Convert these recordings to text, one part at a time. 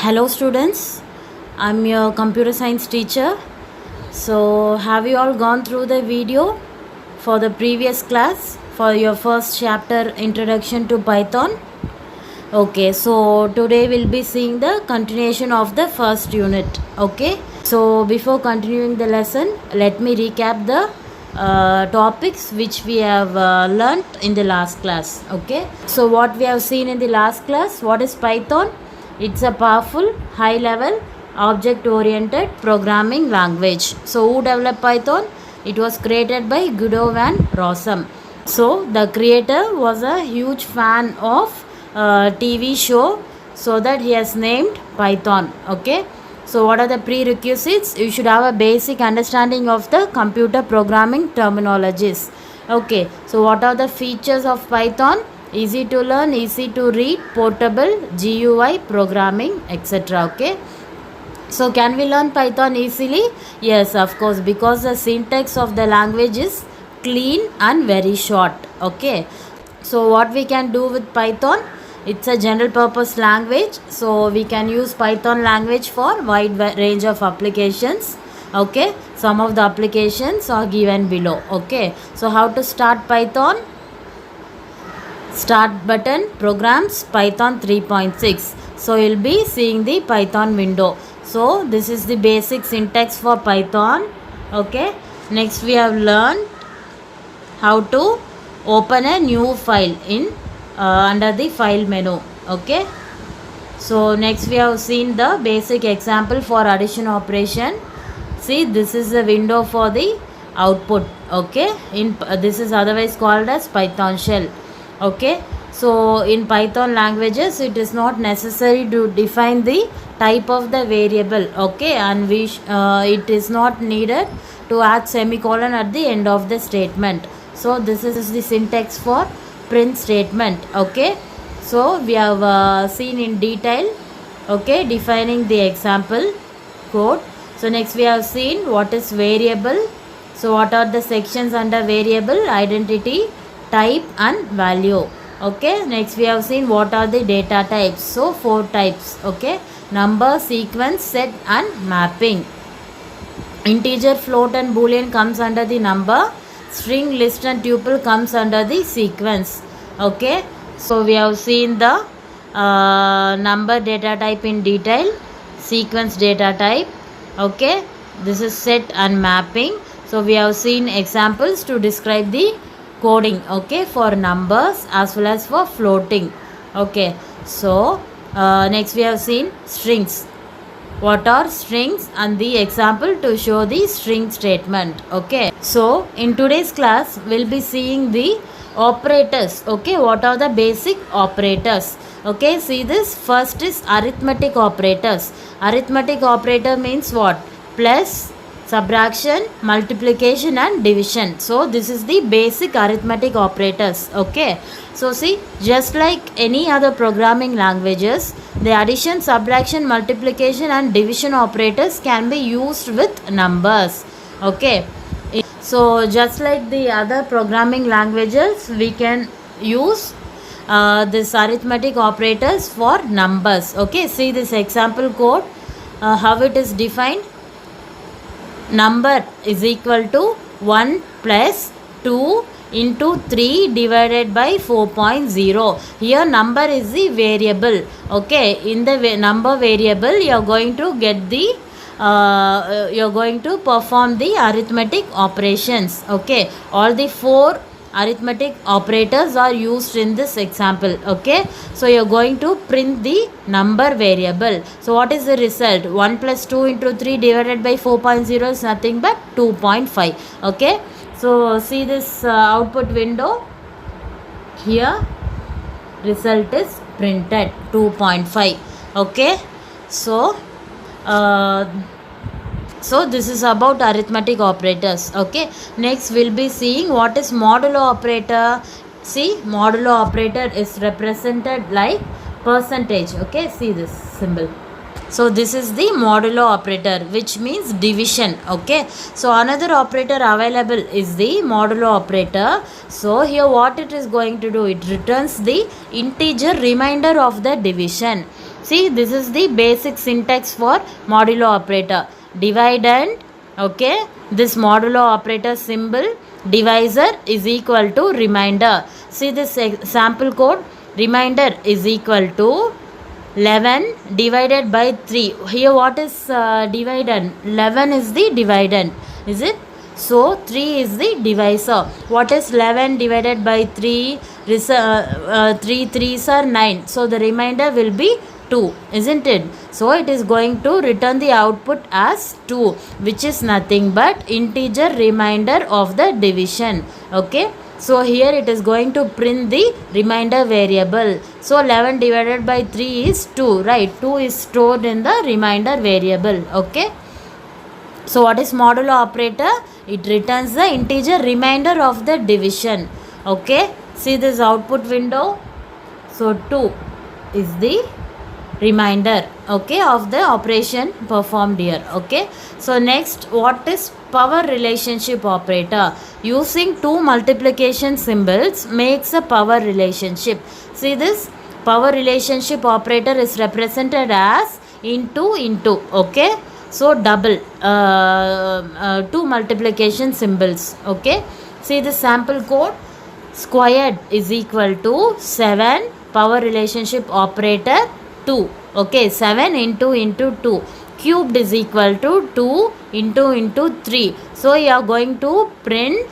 Hello students, I'm your computer science teacher. So have you all gone through the video for the previous class for your first chapter introduction to Python? Okay, so today we'll be seeing the continuation of the first unit. Okay, so before continuing the lesson, let me recap the topics which we have learnt in the last class. Okay, so what we have seen in the last class, what is Python? It's a powerful, high level, object oriented programming language. So who developed Python? It was created by Guido van Rossum. So the creator was a huge fan of TV show, so that he has named Python. Okay, so what are the prerequisites? You should have a basic understanding of the computer programming terminologies. Okay, so what are the features of Python? Easy to learn, easy to read, portable, GUI programming, etc. Okay, so can we learn Python easily? Yes, of course, because the syntax of the language is clean and very short. Okay, so what we can do with Python? It's a general purpose language, so we can use Python language for wide range of applications. Okay, some of the applications are given below. Okay, so how to start Python? Start button, programs, Python 3.6. So you'll be seeing the Python window. So this is the basic syntax for Python. Okay, next we have learned how to open a new file in under the file menu. Okay, so next we have seen the basic example for addition operation. See, this is the window for the output. Okay, in this is otherwise called as Python shell. Okay, so in Python languages it is not necessary to define the type of the variable. Okay, and it is not needed to add semicolon at the end of the statement. So this is the syntax for print statement. Okay, so we have seen in detail. Okay, defining the example code. So next we have seen what is variable. So what are the sections under variable? Identity, type and value. Okay, next we have seen what are the data types. So 4 types. Okay, number, sequence, set and mapping. Integer, float and boolean comes under the number. String, list and tuple comes under the sequence. Okay, so we have seen the number data type in detail, sequence data type. Okay, this is set and mapping. So we have seen examples to describe the coding. Okay, for numbers as well as for floating. Okay, so next we have seen strings. What are strings and the example to show the string statement. Okay, so in today's class we'll be seeing the operators. Okay, what are the basic operators? Okay, see this. First is arithmetic operators. Arithmetic operator means what? Plus, subtraction, multiplication and division. So this is the basic arithmetic operators. Okay, so see, just like any other programming languages, the addition, subtraction, multiplication and division operators can be used with numbers. Okay, so just like the other programming languages, we can use this arithmetic operators for numbers. Okay, see this example code, how it is defined. Number is equal to 1 plus 2 into 3 divided by 4.0. Here number is the variable. Okay, in the number variable you are going to get the you are going to perform the arithmetic operations. Okay, all the 4 arithmetic operators are used in this example. Okay, so you are going to print the number variable. So what is the result? 1 plus 2 into 3 divided by 4.0 is nothing but 2.5. Okay, so see this output window. Here result is printed 2.5. Okay, so so this is about arithmetic operators. Okay, next we'll be seeing what is modulo operator. See, modulo operator is represented like percentage. Okay, see this symbol. So this is the modulo operator, which means division. Okay, so another operator available is the modulo operator. So here what it is going to do, it returns the integer remainder of the division. See, this is the basic syntax for modulo operator. Dividend, okay, this modulo operator symbol, divisor is equal to remainder. See this sample code, remainder is equal to 11 divided by 3. Here what is dividend? 11 is the dividend, is it? So 3 is the divisor. What is 11 divided by 3? 3 3s are 9. So the remainder will be 2, isn't it? So it is going to return the output as 2, which is nothing but integer remainder of the division. Okay. So here it is going to print the remainder variable. So 11 divided by 3 is 2, right? 2 is stored in the remainder variable. Okay. So what is modulo operator? It returns the integer remainder of the division. Okay. See this output window. So 2 is the remainder, okay, of the operation performed here. Okay. So next, what is power relationship operator? Using two multiplication symbols makes a power relationship. See this power relationship operator is represented as into, okay. So double two multiplication symbols. Okay. See the sample code, squared is equal to 7, power relationship operator 2. Okay, 7 into 2. Cubed is equal to 2 into 3. So you are going to print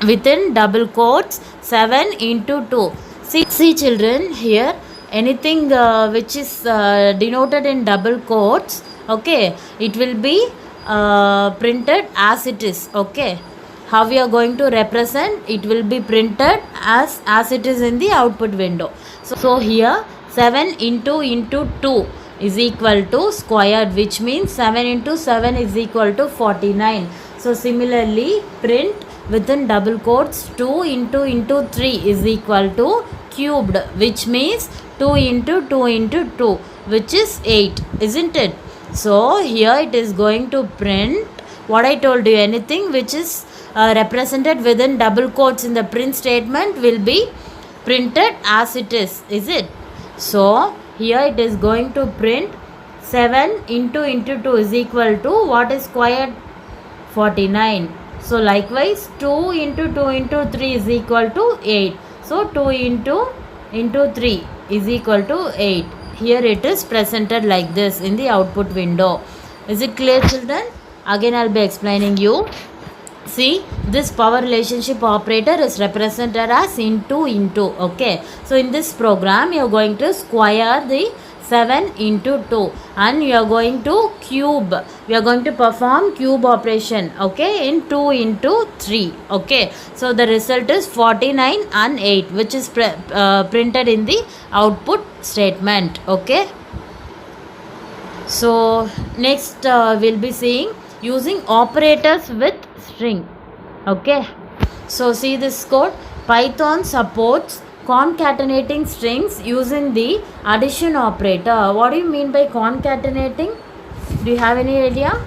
within double quotes 7 into 2. See children, here anything which is denoted in double quotes, okay, it will be printed as it is. Okay, how we are going to represent, it will be printed as it is in the output window. So here 7 into 2 is equal to squared, which means 7 into 7 is equal to 49. So similarly, print within double quotes 2 into 3 is equal to cubed, which means 2 into 2, which is 8, isn't it? So here it is going to print what I told you, anything which is represented within double quotes in the print statement will be printed as it is it? So here it is going to print 7 into 2 is equal to what is squared? 49. So likewise 2 into 3 is equal to 8. So 2 into 3 is equal to 8. Here it is presented like this in the output window. Is it clear children? Again I'll be explaining you. See, this power relationship operator is represented as into. Okay. So in this program you are going to square the 7 into 2 and you are going to cube. We are going to perform cube operation, okay, in 2 into 3. Okay. So the result is 49 and 8, which is printed in the output statement. Okay. So next we'll be seeing using operators with string. Okay. So see this code. Python supports concatenating strings using the addition operator. What do you mean by concatenating? Do you have any idea?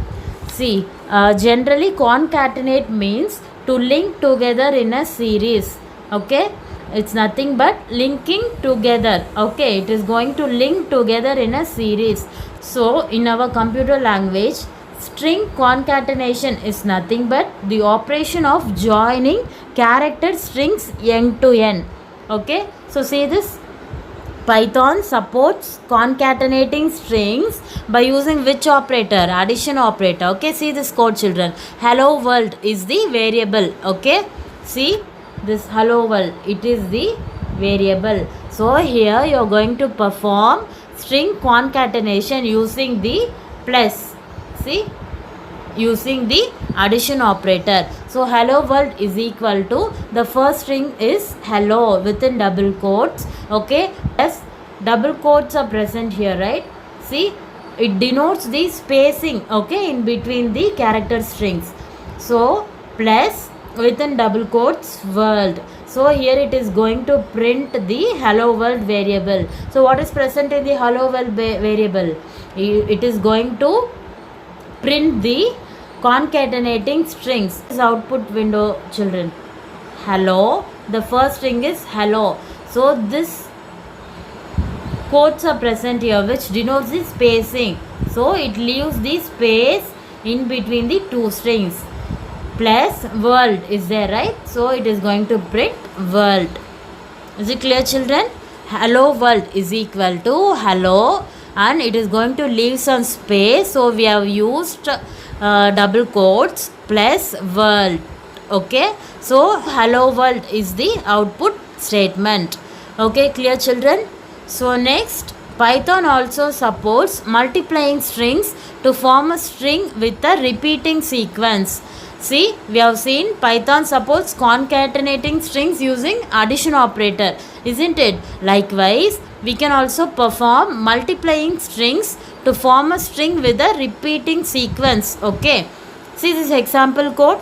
See, generally concatenate means to link together in a series. Okay. It's nothing but linking together. Okay. It is going to link together in a series. So in our computer language, string concatenation is nothing but the operation of joining character strings end to end. Okay. So see this. Python supports concatenating strings by using which operator? Addition operator. Okay. See this code children. Hello world is the variable. Okay. See this hello world. It is the variable. So here you are going to perform string concatenation using the plus. See, using the addition operator. So hello world is equal to the first string is hello within double quotes. Okay, plus double quotes are present here, right? See, it denotes the spacing, okay, in between the character strings. So plus within double quotes world. So here it is going to print the hello world variable. So what is present in the hello world variable? It is going to print the concatenating strings. This is output window children. Hello. The first string is hello. So this quotes are present here which denotes the spacing, so it leaves the space in between the two strings. Plus world is there, right? So it is going to print world. Is it clear, children? Hello world is equal to hello, and it is going to leave some space, so we have used double quotes plus world. Okay, so hello world is the output statement. Okay, clear, children? So next, Python also supports multiplying strings to form a string with a repeating sequence. See, we have seen Python supports concatenating strings using addition operator, isn't it? Likewise, we can also perform multiplying strings to form a string with a repeating sequence. Okay, see this example code.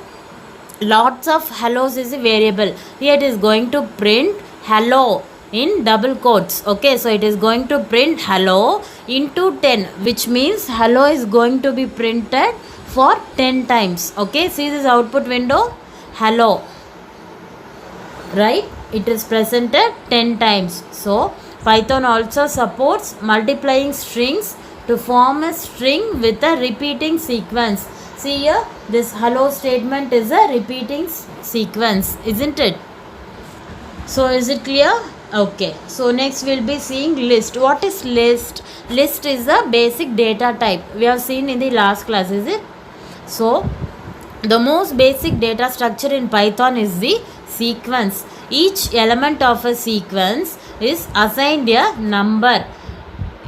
Lots of hellos is a variable. Here it is going to print hello in double quotes. Okay, so it is going to print hello into 10, which means hello is going to be printed for 10 times. Okay, see this output window, hello, right? It is presented 10 times. So Python also supports multiplying strings to form a string with a repeating sequence. See here, this hello statement is a repeating sequence, isn't it? So is it clear? Okay, so next we'll be seeing list. What is list? List is a basic data type. We have seen in the last class, is it? So the most basic data structure in Python is the sequence. Each element of a sequence is assigned a number,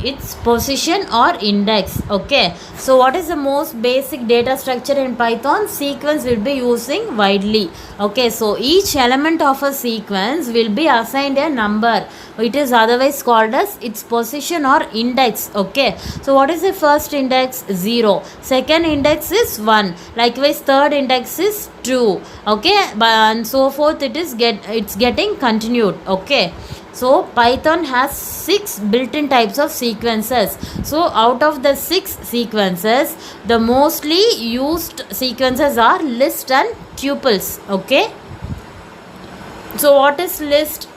its position or index. Okay, so what is the most basic data structure in Python? Sequence will be using widely. Okay, so each element of a sequence will be assigned a number. It is otherwise called as its position or index. Okay, so what is the first index? 0. Second index is 1. Likewise, third index is 2. Okay, and so forth. It's getting continued. Okay, so Python has 6 built-in types of sequences. So out of the 6 sequences, the mostly used sequences are list and tuples. Okay, so what is list?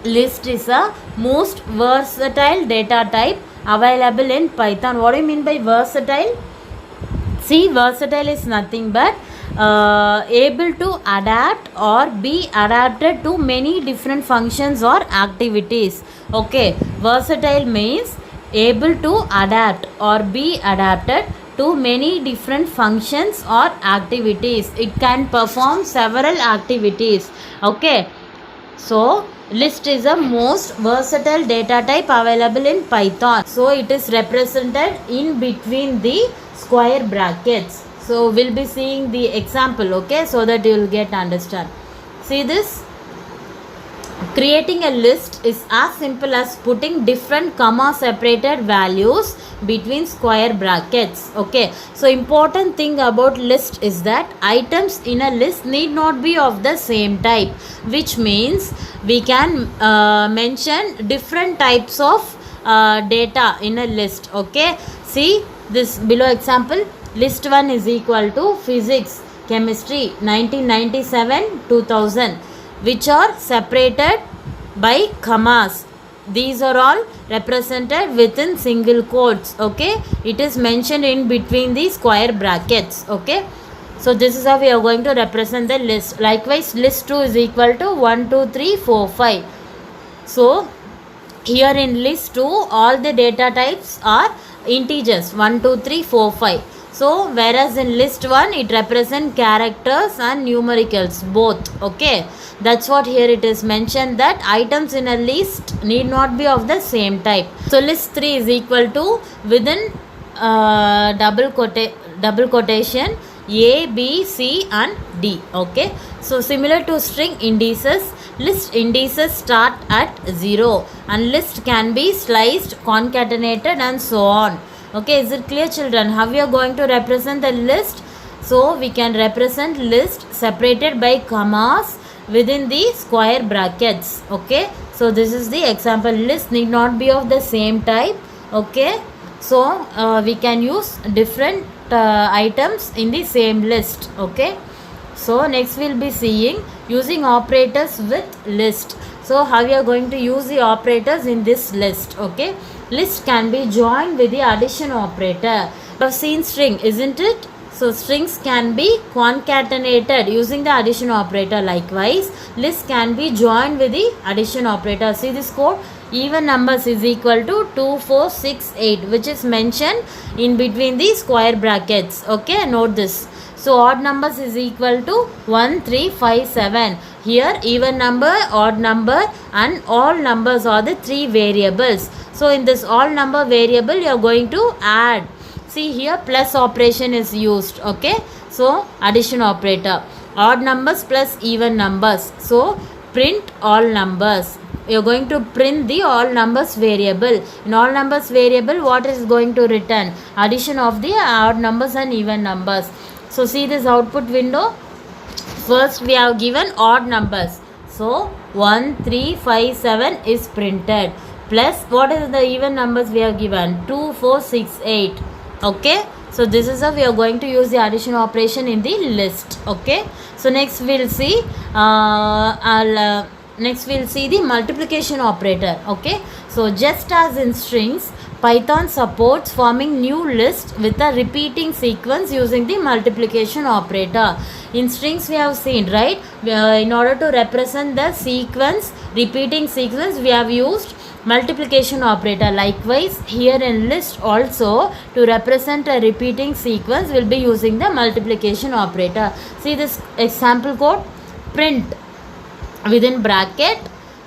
List is a most versatile data type available in Python. What do you mean by versatile? See, versatile is nothing but able to adapt or be adapted to many different functions or activities. Okay, versatile means able to adapt or be adapted to many different functions or activities. It can perform several activities. Okay, so list is the most versatile data type available in Python. So it is represented in between the square brackets. So we'll be seeing the example, okay, so that you will get understand. See this, creating a list is as simple as putting different comma separated values between square brackets. Okay, so important thing about list is that items in a list need not be of the same type, which means we can mention different types of data in a list. Okay, see this below example, list 1 is equal to physics, chemistry 1997 2000, which are separated by commas. These are all represented within single quotes. Okay, it is mentioned in between the square brackets. Okay, so this is how we are going to represent the list. Likewise, list 2 is equal to 1 2 3 4 5. So here in list 2, all the data types are integers 1 2 3 4 5. So whereas in list 1 it represents characters and numericals both. Okay, that's what here it is mentioned, that items in a list need not be of the same type. So list 3 is equal to within double quotation A, B, C and D. Okay, so similar to string indices, list indices start at 0 and list can be sliced, concatenated and so on. Okay, is it clear, children? How we are going to represent the list? So we can represent list separated by commas within the square brackets. Okay, so this is the example. List need not be of the same type. Okay, so we can use different items in the same list. Okay, so next we'll be seeing using operators with list. So how we are going to use the operators in this list? Okay, list can be joined with the addition operator. You have seen string, isn't it? So strings can be concatenated using the addition operator. Likewise, list can be joined with the addition operator. See this code? Even numbers is equal to 2, 4, 6, 8, which is mentioned in between the square brackets. Okay, note this. So odd numbers is equal to 1, 3, 5, 7. Here even number, odd number and all numbers are the three variables. So in this all number variable you are going to add. See here plus operation is used. Okay, so addition operator. Odd numbers plus even numbers. So print all numbers. You are going to print the all numbers variable. In all numbers variable, what is going to return? Addition of the odd numbers and even numbers. So see this output window. First we have given odd numbers. So 1, 3, 5, 7 is printed. Plus what is the even numbers we have given? 2, 4, 6, 8. Okay. So this is how we are going to use the addition operation in the list. Okay. So next we'll see. Next we'll see the multiplication operator. Okay, so just as in strings, Python supports forming new list with a repeating sequence using the multiplication operator. In strings we have seen, right, in order to represent the sequence, repeating sequence, we have used multiplication operator. Likewise, here in list also, to represent a repeating sequence, we'll be using the multiplication operator. See this example code, print. Within bracket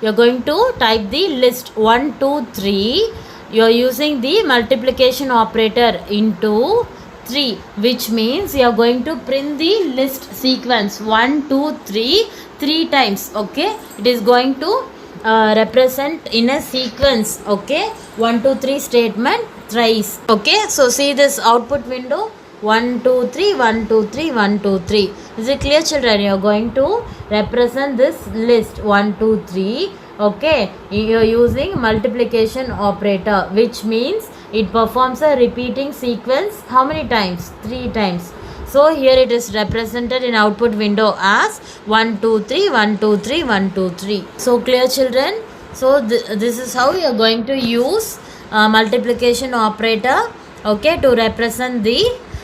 you are going to type the list 1, 2, 3. You are using the multiplication operator into 3, which means you are going to print the list sequence 1, 2, 3 3 times. Okay, it is going to represent in a sequence. Okay, 1, 2, 3 statement thrice. Okay, so see this output window, 1, 2, 3, 1, 2, 3, 1, 2, 3. Is it clear, children? You are going to represent this list 1, 2, 3. Okay, you are using multiplication operator, which means it performs a repeating sequence. How many times? 3 times. So here it is represented in output window as 1, 2, 3, 1, 2, 3, 1, 2, 3. So clear, children? So this is how you are going to use multiplication operator. Okay, to represent the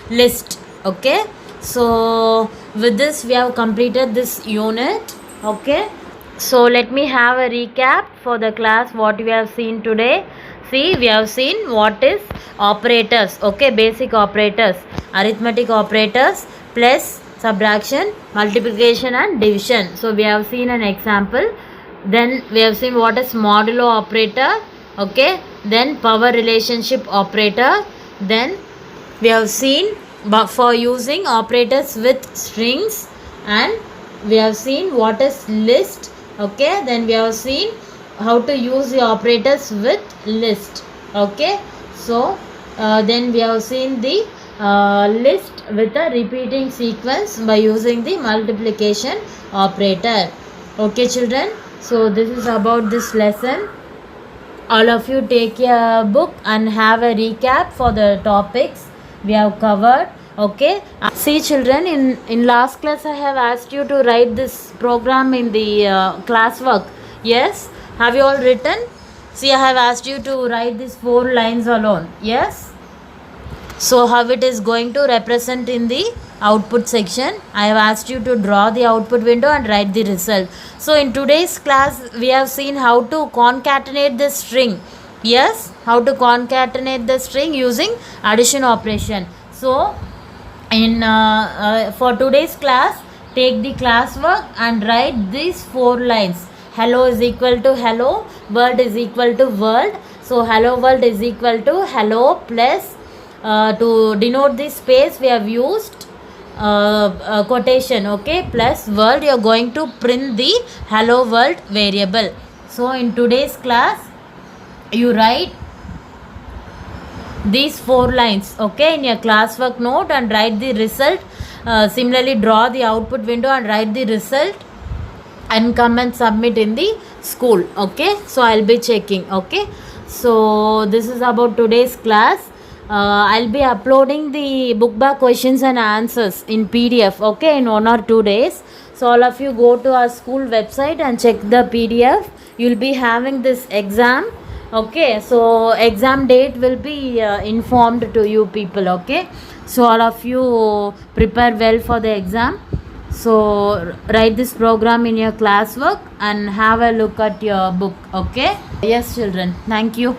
list. Okay, so with this we have completed this unit. Okay, so let me have a recap for the class what we have seen today. See, we have seen what is operators. Okay, basic operators, arithmetic operators, plus, subtraction, multiplication and division. So we have seen an example. Then we have seen what is modulo operator. Okay, then power relationship operator. Then we have seen for using operators with strings, and we have seen what is list. Okay, then we have seen how to use the operators with list. Okay, so then we have seen the list with a repeating sequence by using the multiplication operator. Okay, children, so this is about this lesson. All of you take a book and have a recap for the topics we have covered. Okay, see, children, in last class I have asked you to write this program in the classwork. Yes, have you all written? See, I have asked you to write these 4 lines alone. Yes, so how it is going to represent in the output section, I have asked you to draw the output window and write the result. So in today's class we have seen how to concatenate the string. Yes, how to concatenate the string using addition operation. So in for today's class, take the classwork and write these 4 lines. Hello is equal to hello, world is equal to world. So hello world is equal to hello plus to denote the space we have used quotation. Okay, plus world, you are going to print the hello world variable. So in today's class you write these 4 lines, okay, in your classwork note, and write the result. Similarly, draw the output window and write the result and come and submit in the school. Okay, so I'll be checking. Okay, so this is about today's class. I'll be uploading the book back questions and answers in PDF, okay, in 1 or 2 days. So all of you go to our school website and check the PDF. you'll be having this exam. Okay, so exam date will be informed to you people. Okay, so all of you prepare well for the exam. So write this program in your classwork and have a look at your book. Okay, yes children, thank you.